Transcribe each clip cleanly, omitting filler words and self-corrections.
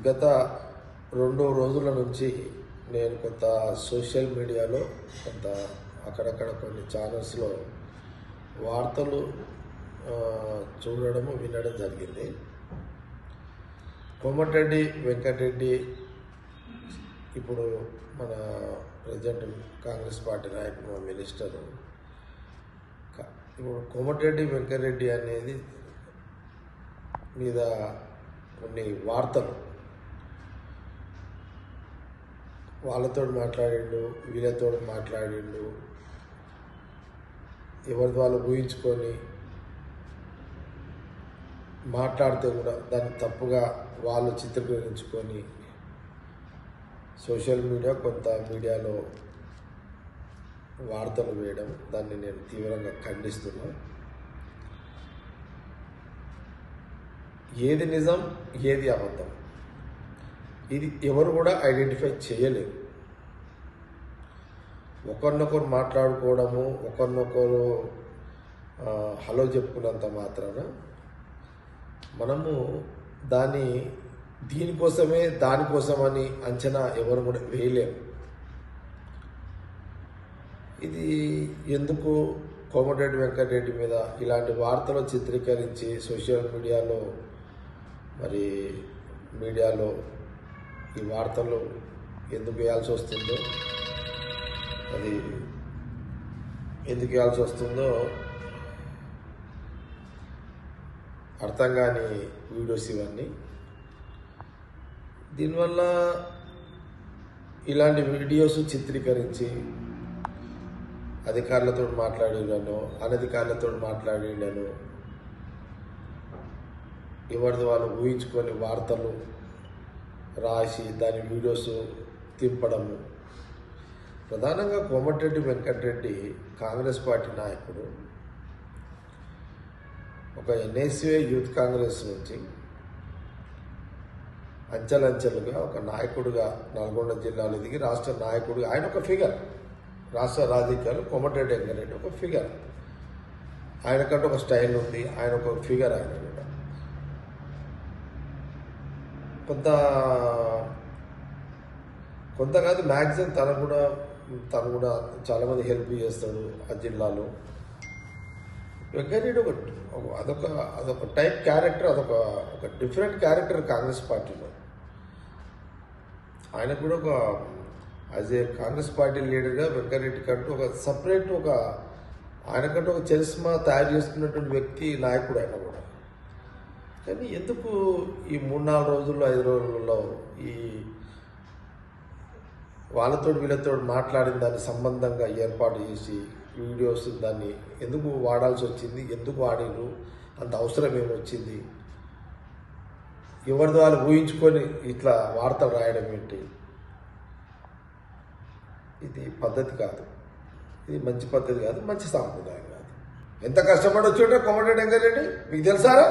గత 2 రోజుల నుంచి నేను కొంత సోషల్ మీడియాలో కొంత అక్కడక్కడ కొన్ని ఛానల్స్లో వార్తలు చూడడము వినడం జరిగింది. కోమటిరెడ్డి వెంకటరెడ్డి ఇప్పుడు మన ప్రజెంట్ కాంగ్రెస్ పార్టీ నాయకుడు మినిస్టరు. ఇప్పుడు కోమటిరెడ్డి వెంకటరెడ్డి అనేది మీద కొన్ని వార్తలు వాళ్ళతో మాట్లాడిండు, వీళ్ళతో మాట్లాడిండు, ఎవరిది వాళ్ళు ఊహించుకొని మాట్లాడితే కూడా దాన్ని తప్పుగా వాళ్ళు చిత్రీకరించుకొని సోషల్ మీడియా కొంత మీడియాలో వార్తలు వేయడం, దాన్ని నేను తీవ్రంగా ఖండిస్తున్నాను. ఏది నిజం, ఏది అబద్ధం, ఇది ఎవరు కూడా ఐడెంటిఫై చేయలేరు. ఒకరినొకరు మాట్లాడుకోవడము, ఒకరినొకరు హలో చెప్పుకున్నంత మాత్రాన మనము దీనికోసమే దానికోసమని అంచనా ఎవరు కూడా వేయలేము. ఇది ఎందుకు కోమటిరెడ్డి వెంకటరెడ్డి మీద ఇలాంటి వార్తలు చిత్రీకరించి సోషల్ మీడియాలో ఈ వార్తలు ఎందుకు వేయాల్సి వస్తుందో, అది ఎందుకు వేయాల్సి వస్తుందో అర్థం కాని వీడియోస్ ఇవన్నీ. దీనివల్ల ఇలాంటి వీడియోస్ చిత్రీకరించి అధికారులతో మాట్లాడినాను, అనధికారులతో మాట్లాడినాను, ఎవరిది వాళ్ళు ఊహించుకొని వార్తలు రాసి దాని వీడియోస్ తింపడము. ప్రధానంగా కోమటిరెడ్డి వెంకటరెడ్డి కాంగ్రెస్ పార్టీ నాయకుడు, ఒక ఎన్ఎస్ఏ యూత్ కాంగ్రెస్ నుంచి అంచెలంచెలుగా ఒక నాయకుడిగా నల్గొండ జిల్లాలో దిగి రాష్ట్ర నాయకుడిగా ఆయన ఒక ఫిగర్. రాష్ట్ర రాజకీయాలు కోమటిరెడ్డి వెంకటరెడ్డి ఒక ఫిగర్. ఆయనకంటే ఒక స్టైల్ ఉంది, ఆయన ఒక ఫిగర్. ఆయన కూడా కొంత కాదు, మ్యాక్సిమం తను కూడా చాలామంది హెల్ప్ చేస్తాడు ఆ జిల్లాలో. వెంకటరెడ్డి అదొక టైప్ క్యారెక్టర్, ఒక డిఫరెంట్ క్యారెక్టర్ కాంగ్రెస్ పార్టీలో. ఆయన కూడా యాజ్ ఏ కాంగ్రెస్ పార్టీ లీడర్గా వెంకటరెడ్డి కంటూ ఒక సపరేట్ ఆయనకంటూ ఒక చరిస్మా తయారు చేసుకున్నటువంటి వ్యక్తి, నాయకుడు ఆయన కూడా. కానీ ఎందుకు ఈ 3-4 రోజుల్లో 5 రోజుల్లో ఈ వాళ్ళతో వీళ్ళతో మాట్లాడిన దాన్ని సంబంధంగా ఏర్పాటు చేసి వీడియోస్ దాన్ని ఎందుకు వాడాల్సి వచ్చింది, ఎందుకు వాడిరు, అంత అవసరం ఏమొచ్చింది, ఎవరిది వాళ్ళు ఊహించుకొని ఇట్లా వార్తలు రాయడం ఏంటి? ఇది పద్ధతి కాదు, ఇది మంచి పద్ధతి కాదు, మంచి సాంప్రదాయం కాదు. ఎంత కష్టపడి వచ్చాడో కోమటిరెడ్డి వెంకటరెడ్డి మీకు తెలుసారా?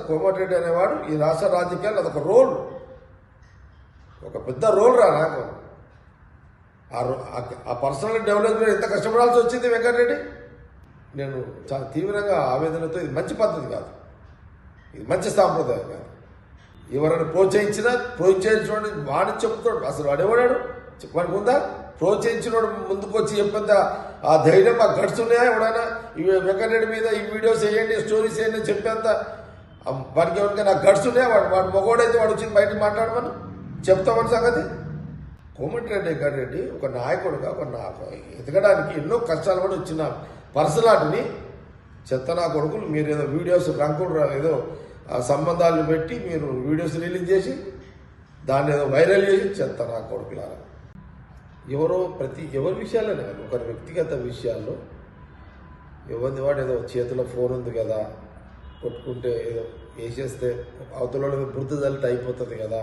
కోమటిరెడ్డి అనేవాడు ఈ రాష్ట్ర రాజకీయాలు అదొక రోల్, ఒక పెద్ద రోల్ రా. నాకు ఆ పర్సనల్ డెవలప్మెంట్ ఎంత కష్టపడాల్సి వచ్చింది వెంకటరెడ్డి. నేను చాలా తీవ్రంగా ఆవేదనతో, ఇది మంచి పద్ధతి కాదు, ఇది మంచి సాంప్రదాయం కాదు. ఎవరైనా ప్రోత్సహించినోడు వాడిని చెప్తాడు. అసలు వాడేవాడాడు వాడికి ఉందా? ప్రోత్సహించినోడు ముందుకు వచ్చి చెప్పేంత ఆ ధైర్యం, ఆ గట్స్ ఉన్నాయా? ఎవడైనా వెంకటరెడ్డి మీద ఈ వీడియోస్ వేయండి, స్టోరీస్ వేయండి చెప్పేంత వాడికి ఎవరికైనా గట్స్ ఉన్నాయా? వాడు మగోడైతే వాడు వచ్చి బయట మాట్లాడమని చెప్తామని సంగతి. కోమటిరెడ్డి వెంకటరెడ్డి ఒక నాయకుడుగా ఎదగడానికి ఎన్నో కష్టాలు కూడా వచ్చిన పర్సనాలిటీని చెత్తనా కొడుకులు మీరు ఏదో వీడియోస్ రంకుడు ఏదో సంబంధాలను పెట్టి మీరు వీడియోస్ రిలీజ్ చేసి దాన్ని ఏదో వైరల్ చేసి చెత్తనా కొడుకులారా. ఎవరి విషయాలనే కాదు, ఒకరి వ్యక్తిగత విషయాల్లో ఎవరిది వాడు ఏదో చేతిలో ఫోన్ ఉంది కదా, కొట్టుకుంటే ఏదో వేసేస్తే అవతల బుద్ధి తల్లితే అయిపోతుంది కదా.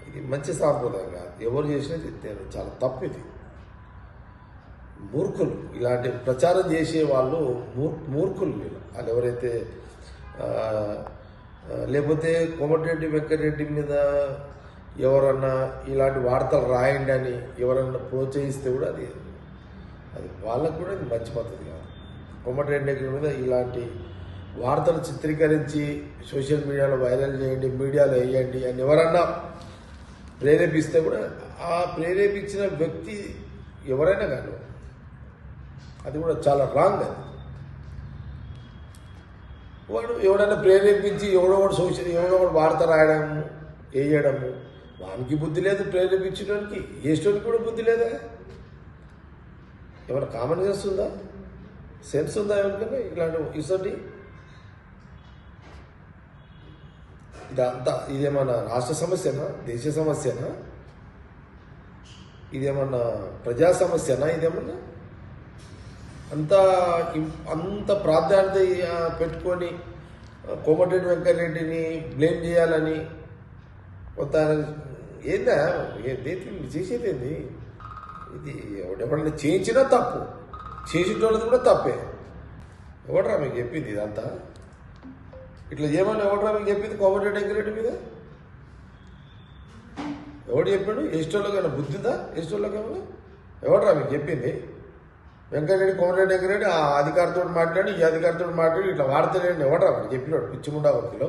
ఇది మంచి సాంప్రదాయం కాదు, ఎవరు చేసినది చాలా తప్పు. ఇది మూర్ఖులు, ఇలాంటి ప్రచారం చేసే వాళ్ళు మూర్ఖులు. వాళ్ళు ఎవరైతే లేకపోతే కోమటిరెడ్డి వెంకటరెడ్డి మీద ఎవరన్నా ఇలాంటి వార్తలు రాయండి అని ఎవరన్నా ప్రోత్సహిస్తే కూడా అది వాళ్ళకు కూడా ఇది మంచి పద్ధతి కాదు. కోమటిరెడ్డి మీద ఇలాంటి వార్తలు చిత్రీకరించి సోషల్ మీడియాలో వైరల్ చేయండి, మీడియాలో వేయండి అని ఎవరన్నా ప్రేరేపిస్తే కూడా ఆ ప్రేరేపించిన వ్యక్తి ఎవరైనా కానీ అది కూడా చాలా రాంగ్. అది వాడు ఎవడైనా ప్రేరేపించి ఎవడో వార్త రాయడము వేయడము, వానికి బుద్ధి లేదు, ప్రేరేపించడానికి వేసేటోనికి కూడా బుద్ధి లేదా? ఏమైనా కామన్ సెన్స్ ఉందా, సెన్స్ ఉందా ఎవరికైనా? ఇలాంటి ఇసంటి ఇదంతా ఇదేమన్నా రాష్ట్ర సమస్యనా, దేశ సమస్యనా, ఇదేమన్నా ప్రజా సమస్యనా? ఇదేమన్నా అంత ప్రాధాన్యత పెట్టుకొని కోమటిరెడ్డి వెంకటరెడ్డిని బ్లేమ్ చేయాలని కొంత ఏందా చేసేది ఏంది? ఇది ఎవడెవడన్నా చేయించినా తప్పు, చేసేటోళ్ళది కూడా తప్పే. ఎవడరా మీకు చెప్పింది ఇదంతా? ఇట్లా చేయమని ఎవడరా మీకు చెప్పింది కోమటిరెడ్డి వెంకటరెడ్డి మీద? ఎవడు చెప్పాడు? ఎస్టోళ్ళకైనా బుద్ధి ఉందా? ఎస్టోళ్ళకేమన్నా ఎవడరా మీకు చెప్పింది? వెంకటరెడ్డి కోమటిరెడ్డి వెంకటరెడ్డి ఆ అధికారితో మాట్లాడి ఈ అధికారితో మాట్లాడి ఇట్లా వార్తలేండి ఎవడరా వాడు చెప్పినాడు? పిచ్చిముండా వర్కిలో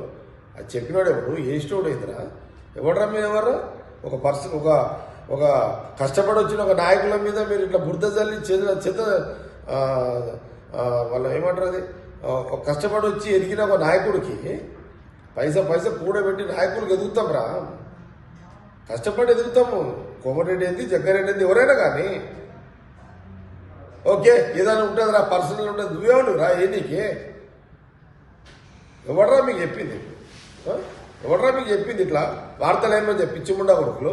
అది చెప్పినాడు ఎవడు? ఏస్టోడు అయిందిరా? ఎవడరా మీరు? ఎవరు ఒక పర్సన్ ఒక కష్టపడి వచ్చిన ఒక నాయకుల మీద మీరు ఇట్లా బురద జల్లి చేత వాళ్ళు ఏమంటారు అది, ఒక కష్టపడి వచ్చి ఎదిగిన ఒక నాయకుడికి పైసా కూడబెట్టి నాయకుడికి ఎదుగుతాం రా, కష్టపడి ఎదుగుతాము. కోమటిరెడ్డి ఏంది, జగ్గారెడ్డి ఏంది, ఎవరైనా కానీ ఓకే ఏదైనా ఉంటుంది రా, పర్సనల్ ఉంటుంది, నువ్వేవాడు రా ఏనీకి? ఎవడరా మీకు చెప్పింది? ఎవడరా మీకు చెప్పింది ఇట్లా వార్తలు ఏమని చెప్పి పిచ్చిముండా కొడుకులు?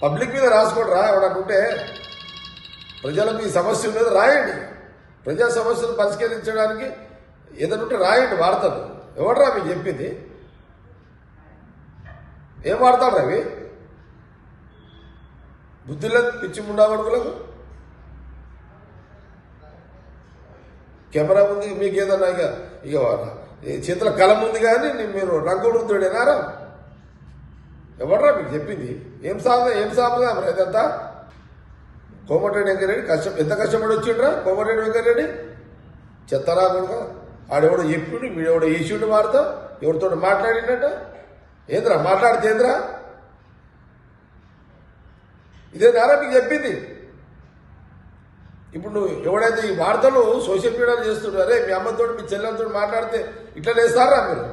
పబ్లిక్ మీద రాసుకోండి రా, ఎవడంటే ప్రజలకు ఈ సమస్య ఉన్నది రాయండి, ప్రజా సమస్యలు పరిష్కరించడానికి ఏదైనా ఉంటే రాయండి వార్తలు. ఎవడరా మీకు చెప్పింది? ఏం వాడతాడు అవి? బుద్ధి లేదు పిచ్చిముండా కొడుకులకు. కెమెరా ఉంది మీకు, ఏదన్నా ఇక చేతుల కలం ఉంది కానీ మీరు రంగుడుతుడేనారా? ఎవడరా మీకు చెప్పింది? ఏం సాగుదా మరి ఇదంతా? కోమటిరెడ్డి వెంకటరెడ్డి ఎంత కష్టపడి వచ్చిండ్రా కోమటిరెడ్డి వెంకటరెడ్డి? చెత్తరా కొడుక, ఆడెవడో చెప్పిండు, వీడెవడో వేసిండు వార్త, ఎవరితో మాట్లాడిండట? ఏంద్రా మాట్లాడితే ఏంద్రా? ఇదేనారా మీకు చెప్పింది? ఇప్పుడు నువ్వు ఎవడైతే ఈ వార్తలు సోషల్ మీడియాలో చేస్తున్నారే, మీ అమ్మతో మీ చెల్లెలతో మాట్లాడితే ఇట్లా వేస్తారా మీరు?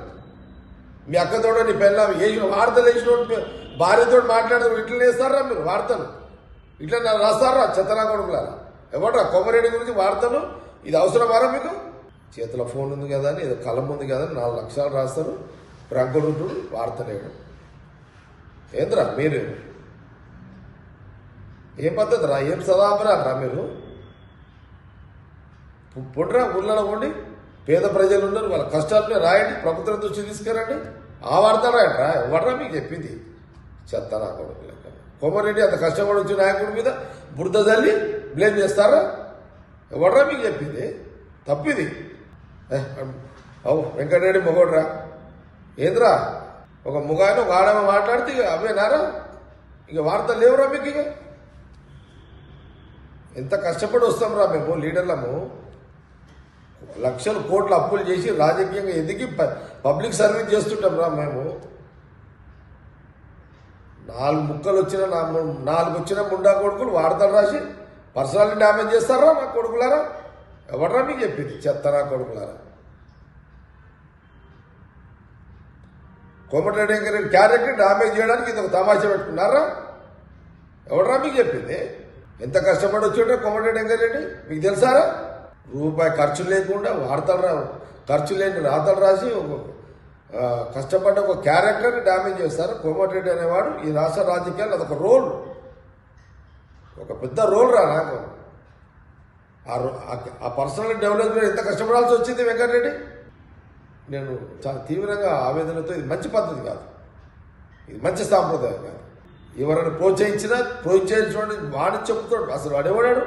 మీ అక్కతో నీ పెళ్ళ వేసిన వార్తలు వేసిన భార్యతో మాట్లాడితే ఇట్లా వేస్తారా మీరు వార్తలు? ఇట్లా రాస్తారా చెత్తనా కొడుకులారా? ఎవడరా కోమరెడ్డి గురించి వార్తలు? ఇది అవసరమారా మీకు? చేతిలో ఫోన్ ఉంది కదా అని, ఏదో కలం ఉంది కదా అని 4 లక్షలు రాస్తారు, రంగుడు వార్తలు వేయడం ఏంద్రా మీరు? ఏం పద్ధతి రా? ఏం సదాపరా రా మీరు? పొడ్రా ఊళ్ళలో ఉండి పేద ప్రజలు ఉన్నారు, వాళ్ళ కష్టాలనే రాయండి, ప్రభుత్వం దృష్టి తీసుకురండి, ఆ వార్తలు రాయండిరా. ఎవడరా మీకు చెప్పింది? చెత్తనా కొడుకు లెక్క. కోమరెడ్డి అంత కష్టపడి వచ్చిన నాయకుడి మీద బురద జల్లి బ్లేమ్ చేస్తారా? ఎవడరా మీకు చెప్పింది? తప్పిది. అవు వెంకటరెడ్డి మొగోడ్రా ఏంద్రా? ఒక ముగాయన ఒక ఆడమ మాట్లాడితే ఇక అవేనారా? ఇక వార్తలు లేవురా మీకు? ఇక ఎంత కష్టపడి వస్తాం రా మేము లీడర్లము, లక్షలు కోట్ల అప్పులు చేసి రాజకీయంగా ఎదిగి పబ్లిక్ సర్వీస్ చేస్తుంటాం రా మేము. 4 ముక్కలు వచ్చిన 4 వచ్చిన ముండా కొడుకులు వార్తలు రాసి పర్సనాలిటీ డ్యామేజ్ చేస్తారా నా కొడుకులారా? ఎవడరా మీకు చెప్పింది? చెత్తనా కొడుకులారా. కోమటిరెడ్డి వెంకటరెడ్డి క్యారెక్టర్ డ్యామేజ్ చేయడానికి ఇది ఒక తమాషా పెట్టుకున్నారా? ఎవడరా మీకు చెప్పింది? ఎంత కష్టపడి వచ్చాడో కోమటిరెడ్డి వెంకటరెడ్డి మీకు తెలుసారా? రూపాయి ఖర్చు లేకుండా ఖర్చు లేని రాతలు రాసి కష్టపడ్డ ఒక క్యారెక్టర్ని డ్యామేజ్ చేస్తారు. కోమటిరెడ్డి అనేవాడు ఈ రాష్ట్ర రాజకీయాలు అదొక రోల్, ఒక పెద్ద రోల్ రా. నాకు ఆ పర్సనల్ డెవలప్మెంట్ ఎంత కష్టపడాల్సి వచ్చింది వెంకటరెడ్డి. నేను చాలా తీవ్రంగా ఆవేదనతో, ఇది మంచి పద్ధతి కాదు, ఇది మంచి సాంప్రదాయం కాదు. ఎవరైనా ప్రోత్సహించినోడు వాడిని చెప్తాడు, అసలు వాడేవాడాడు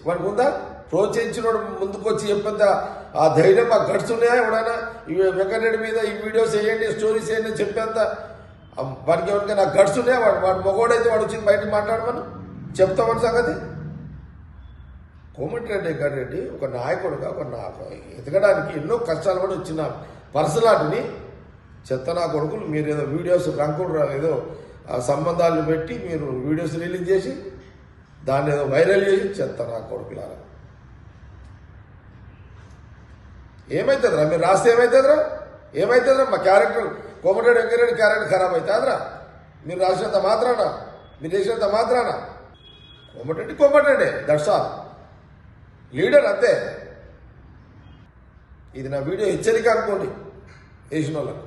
వాడికి ఉందా? ప్రోత్సహించినోడు ముందుకు వచ్చి చెప్పేంత ఆ ధైర్యం, ఆ గట్స్ ఉన్నాయా? ఎవడైనా ఈ వెంకటరెడ్డి మీద ఈ వీడియోస్ వేయండి, స్టోరీస్ వేయండి చెప్పేంత వాడికి ఎవరికైనా గట్స్ ఉన్నాయా? వాడు మగోడైతే వాడు వచ్చి బయటకు మాట్లాడమని చెప్తామని సంగతి. కోమటిరెడ్డి వెంకటరెడ్డి ఒక నాయకుడుగా ఎదగడానికి ఎన్నో కష్టాలు కూడా వచ్చిన పర్సనాలిటీని చెత్త నా కొడుకులు మీరు ఏదో వీడియోస్ రంకుడు ఏదో ఆ సంబంధాలను పెట్టి మీరు వీడియోస్ రిలీజ్ చేసి దాన్ని ఏదో వైరల్ చేసి చెత్త నా కొడుకులారా. ఏమవుతుందిరా మీరు రాస్తే ఏమవుతుందిరా మా క్యారెక్టర్ కోమటిరెడ్డి వెంకటరెడ్డి క్యారెక్టర్ ఖరాబ్ అవుతుందిరా మీరు రాసినంత మాత్రాన మీరు చేసినంత మాత్రాన. కోమటిరెడ్డి దట్స్ ఆల్, లీడర్ అంతే. ఇది నా వీడియో హెచ్చరిక అనుకోండి వేసిన వాళ్ళకు.